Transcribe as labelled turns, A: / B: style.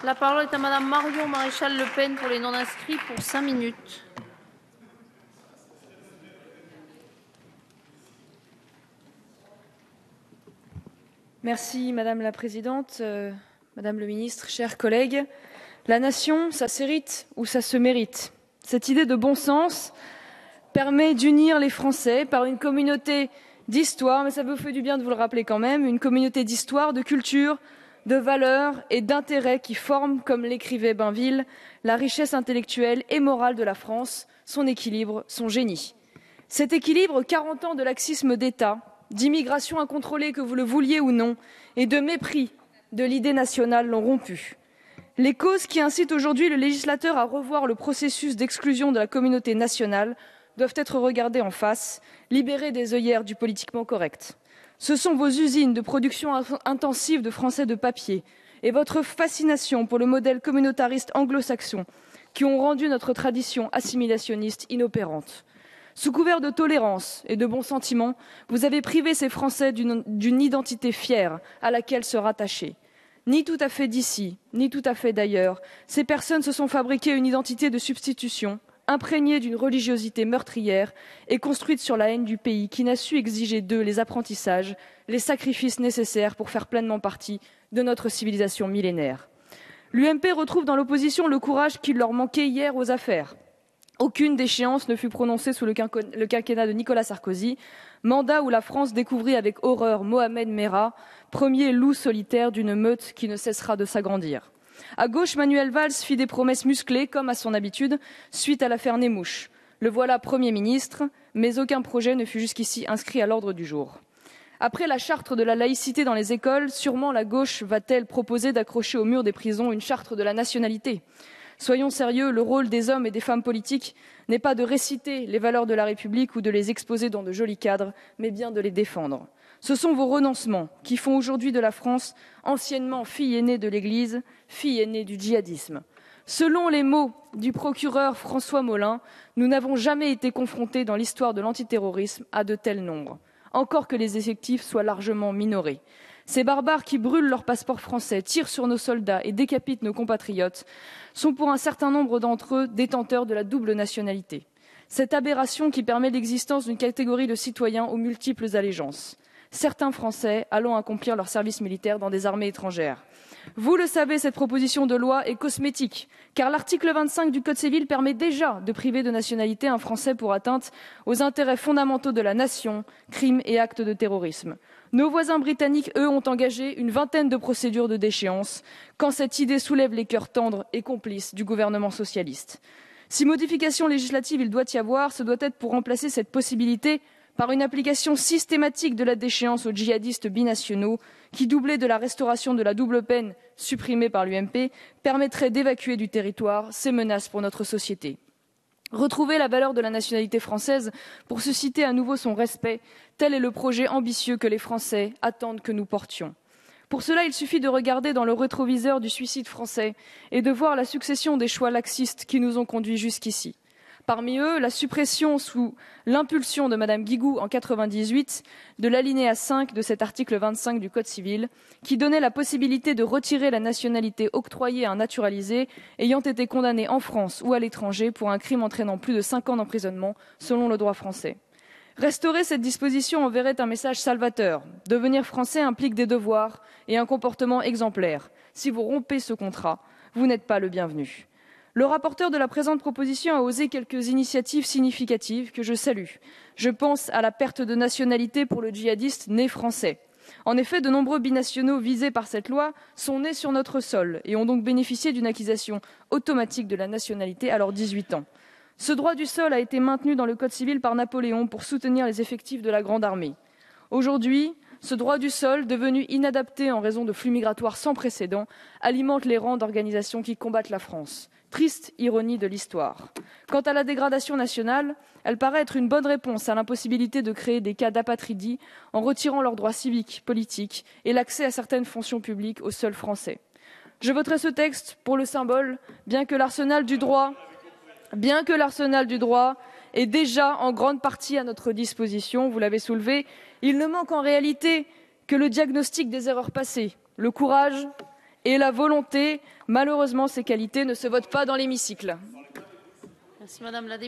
A: La parole est à Madame Marion Maréchal Le Pen pour les non-inscrits pour 5 minutes.
B: Merci Madame la Présidente, Madame le Ministre, chers collègues. La nation, ça s'hérite ou ça se mérite. Cette idée de bon sens permet d'unir les Français par une communauté d'histoire, mais ça vous fait du bien de vous le rappeler quand même, une communauté d'histoire, de culture, de valeurs et d'intérêts qui forment, comme l'écrivait Bainville, la richesse intellectuelle et morale de la France, son équilibre, son génie. Cet équilibre, 40 ans de laxisme d'État, d'immigration incontrôlée, que vous le vouliez ou non, et de mépris de l'idée nationale l'ont rompu. Les causes qui incitent aujourd'hui le législateur à revoir le processus d'exclusion de la communauté nationale doivent être regardées en face, libérées des œillères du politiquement correct. Ce sont vos usines de production intensive de français de papier et votre fascination pour le modèle communautariste anglo-saxon qui ont rendu notre tradition assimilationniste inopérante. Sous couvert de tolérance et de bons sentiments, vous avez privé ces Français d'une identité fière à laquelle se rattacher. Ni tout à fait d'ici, ni tout à fait d'ailleurs, ces personnes se sont fabriquées une identité de substitution, imprégnée d'une religiosité meurtrière et construite sur la haine du pays qui n'a su exiger d'eux les apprentissages, les sacrifices nécessaires pour faire pleinement partie de notre civilisation millénaire. L'UMP retrouve dans l'opposition le courage qui leur manquait hier aux affaires. Aucune déchéance ne fut prononcée sous le quinquennat de Nicolas Sarkozy, mandat où la France découvrit avec horreur Mohamed Merah, premier loup solitaire d'une meute qui ne cessera de s'agrandir. À gauche, Manuel Valls fit des promesses musclées, comme à son habitude, suite à l'affaire Nemouche. Le voilà Premier ministre, mais aucun projet ne fut jusqu'ici inscrit à l'ordre du jour. Après la charte de la laïcité dans les écoles, sûrement la gauche va-t-elle proposer d'accrocher au mur des prisons une charte de la nationalité ? Soyons sérieux, le rôle des hommes et des femmes politiques n'est pas de réciter les valeurs de la République ou de les exposer dans de jolis cadres, mais bien de les défendre. Ce sont vos renoncements qui font aujourd'hui de la France, anciennement fille aînée de l'Église, fille aînée du djihadisme. Selon les mots du procureur François Molin, nous n'avons jamais été confrontés dans l'histoire de l'antiterrorisme à de tels nombres, encore que les effectifs soient largement minorés. Ces barbares qui brûlent leurs passeports français, tirent sur nos soldats et décapitent nos compatriotes sont pour un certain nombre d'entre eux détenteurs de la double nationalité. Cette aberration qui permet l'existence d'une catégorie de citoyens aux multiples allégeances. Certains Français allant accomplir leur service militaire dans des armées étrangères. Vous le savez, cette proposition de loi est cosmétique, car l'article 25 du Code civil permet déjà de priver de nationalité un Français pour atteinte aux intérêts fondamentaux de la nation, crimes et actes de terrorisme. Nos voisins britanniques, eux, ont engagé une vingtaine de procédures de déchéance, quand cette idée soulève les cœurs tendres et complices du gouvernement socialiste. Si modification législative il doit y avoir, ce doit être pour remplacer cette possibilité par une application systématique de la déchéance aux djihadistes binationaux qui, doublée de la restauration de la double peine supprimée par l'UMP, permettrait d'évacuer du territoire ces menaces pour notre société. Retrouver la valeur de la nationalité française pour susciter à nouveau son respect, tel est le projet ambitieux que les Français attendent que nous portions. Pour cela, il suffit de regarder dans le rétroviseur du suicide français et de voir la succession des choix laxistes qui nous ont conduits jusqu'ici. Parmi eux, la suppression sous l'impulsion de Madame Guigou en 1998 de l'alinéa 5 de cet article 25 du Code civil qui donnait la possibilité de retirer la nationalité octroyée à un naturalisé ayant été condamné en France ou à l'étranger pour un crime entraînant plus de 5 ans d'emprisonnement selon le droit français. Restaurer cette disposition enverrait un message salvateur. Devenir français implique des devoirs et un comportement exemplaire. Si vous rompez ce contrat, vous n'êtes pas le bienvenu. Le rapporteur de la présente proposition a osé quelques initiatives significatives que je salue. Je pense à la perte de nationalité pour le djihadiste né français. En effet, de nombreux binationaux visés par cette loi sont nés sur notre sol et ont donc bénéficié d'une acquisition automatique de la nationalité à leurs 18 ans. Ce droit du sol a été maintenu dans le Code civil par Napoléon pour soutenir les effectifs de la Grande Armée. Aujourd'hui, ce droit du sol, devenu inadapté en raison de flux migratoires sans précédent, alimente les rangs d'organisations qui combattent la France. Triste ironie de l'histoire. Quant à la dégradation nationale, elle paraît être une bonne réponse à l'impossibilité de créer des cas d'apatridie en retirant leurs droits civiques, politiques et l'accès à certaines fonctions publiques aux seuls Français. Je voterai ce texte pour le symbole, bien que l'arsenal du droit est déjà en grande partie à notre disposition, vous l'avez soulevé, il ne manque en réalité que le diagnostic des erreurs passées, le courage et la volonté. Malheureusement, ces qualités ne se votent pas dans l'hémicycle.
A: Merci, Madame la